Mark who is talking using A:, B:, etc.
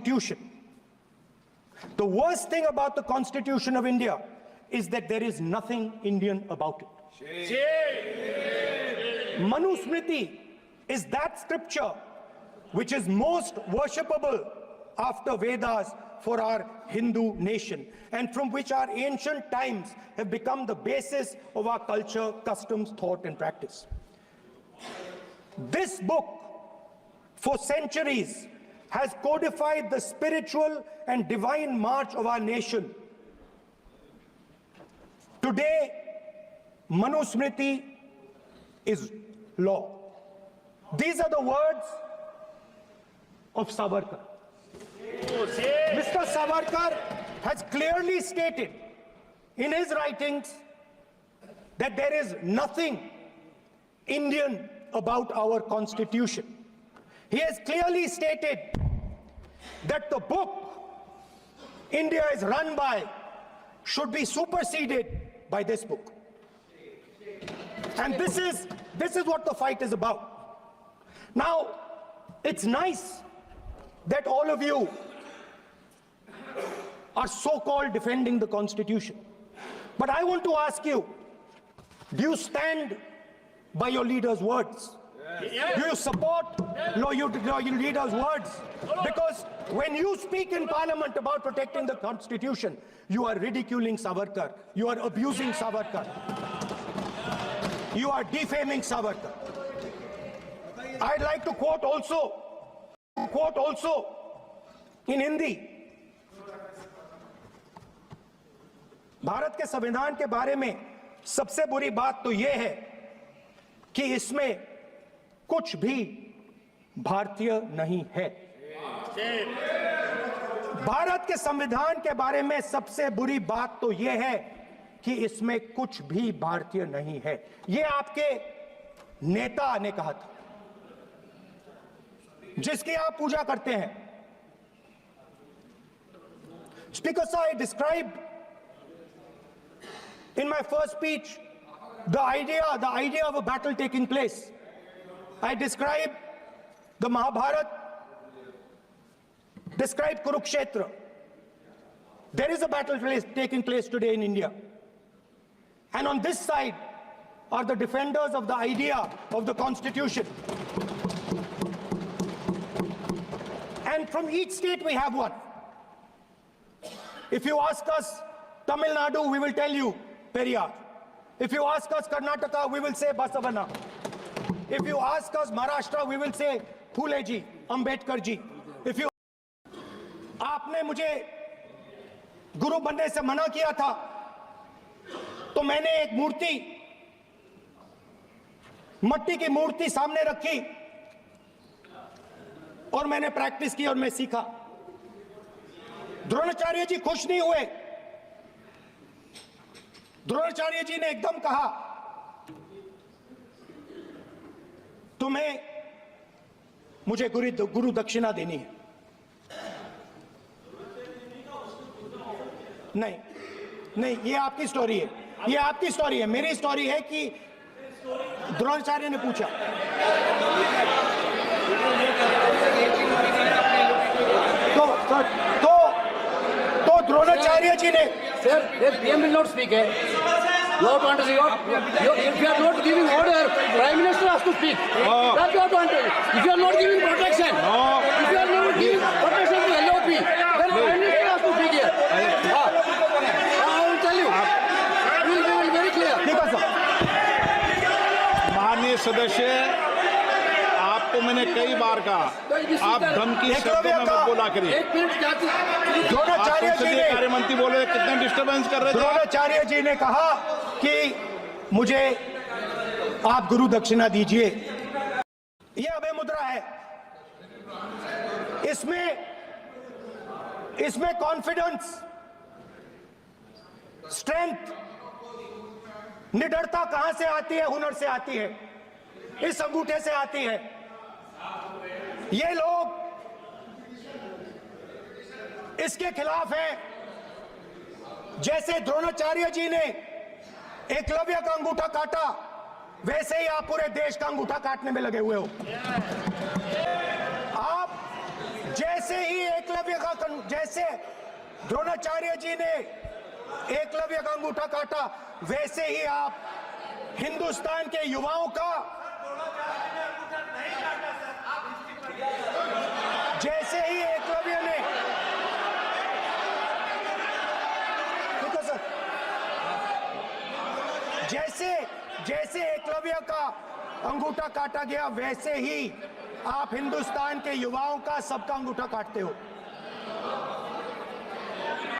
A: constitution. The worst thing about the Constitution of India is that there is nothing Indian about it. Manusmriti is that scripture which is most worshipable after Vedas for our Hindu nation, and from which our ancient times have become the basis of our culture, customs, thought, and practice. This book, for centuries, has codified the spiritual and divine march of our nation. Today, Manusmriti is law. These are the words of Savarkar. Mr. Savarkar has clearly stated in his writings that there is nothing Indian about our constitution. He has clearly stated that the book India is run by should be superseded by this book. And this is what the fight is about. Now, it's nice that all of you are so-called defending the Constitution. But I want to ask you, do you stand by your leader's words? Yes. Do you support your leader's words? Because when you speak in Parliament about protecting the Constitution, you are ridiculing Savarkar, you are abusing Savarkar, you are defaming Savarkar. I'd like to quote also in Hindi. Bharat के संविधान के बारे में सबसे बुरी बात तो यह है कि इसमें कुछ भी भारतीय नहीं है। भारत के संविधान के बारे में सबसे बुरी बात तो यह है कि इसमें कुछ भी भारतीय नहीं है। यह आपके नेता ने कहा था, जिसकी आप पूजा करते हैं। Speaker sir, I described in my first speech the idea of a battle taking place. I described the Mahabharata, described Kurukshetra. There is a battle taking place today in India. And on this side are the defenders of the idea of the Constitution. And from each state we have one. If you ask us Tamil Nadu, we will tell you Periyar. If you ask us Karnataka, we will say Basavana. If you ask us Maharashtra, we will say Phule ji, Ambedkar ji. If you आपने मुझे गुरु बनने से मना किया था, तो मैंने एक मूर्ति, मट्टी की मूर्ति सामने रखी और मैंने प्रैक्टिस की और मैं सीखा। द्रोणाचार्य जी खुश नहीं हुए। द्रोणाचार्य जी ने एकदम कहा, तुम्हें मुझे गुरु दक्षिणा देनी है। नहीं, ये आपकी स्टोरी है, ये आपकी स्टोरी है। मेरी स्टोरी है कि द्रोणाचार्य ने पूछा। तो द्रोणाचार्य जी ने
B: Sir, the PM will not speak. You have to understand. If you are not giving order, Prime Minister has to speak. That's what you have to understand. If you are not giving protection, if you are not giving protection to LOP, then Prime Minister has to speak here. I will tell you. We will be very clear.
C: माननीय सदस्य, आपको मैंने कई बार कहा, आप धमकी शब्दों में मत बोला करिए।
A: द्रोणाचार्य जी ने
C: कार्य मंत्री बोले कितने डिस्टर्बेंस कर रहे थे।
A: द्रोणाचार्य जी ने कहा कि मुझे आप गुरु दक्षिणा दीजिए। ये अभय मुद्रा है। इसमें कॉन्फिडेंस, स्ट्रेंथ, निडरता कहां से आती है? हुनर से आती है, इस अंगूठे से आती है। ये लोग इसके खिलाफ हैं। जैसे द्रोणाचार्य जी ने एकलव्य का अंगूठा काटा, वैसे ही आप पूरे देश का अंगूठा काटने में लगे हुए हो। आप जैसे ही एकलव्य का जैसे द्रोणाचार्य जी ने एकलव्य का अंगूठा काटा, वैसे ही आप हिंदुस्तान के युवाओं का, जैसे ही एकलव्य ने, देखो सर, जैसे एकलव्य का अंगूठा काटा गया, वैसे ही आप हिंदुस्तान के युवाओं का, सबका अंगूठा काटते हो।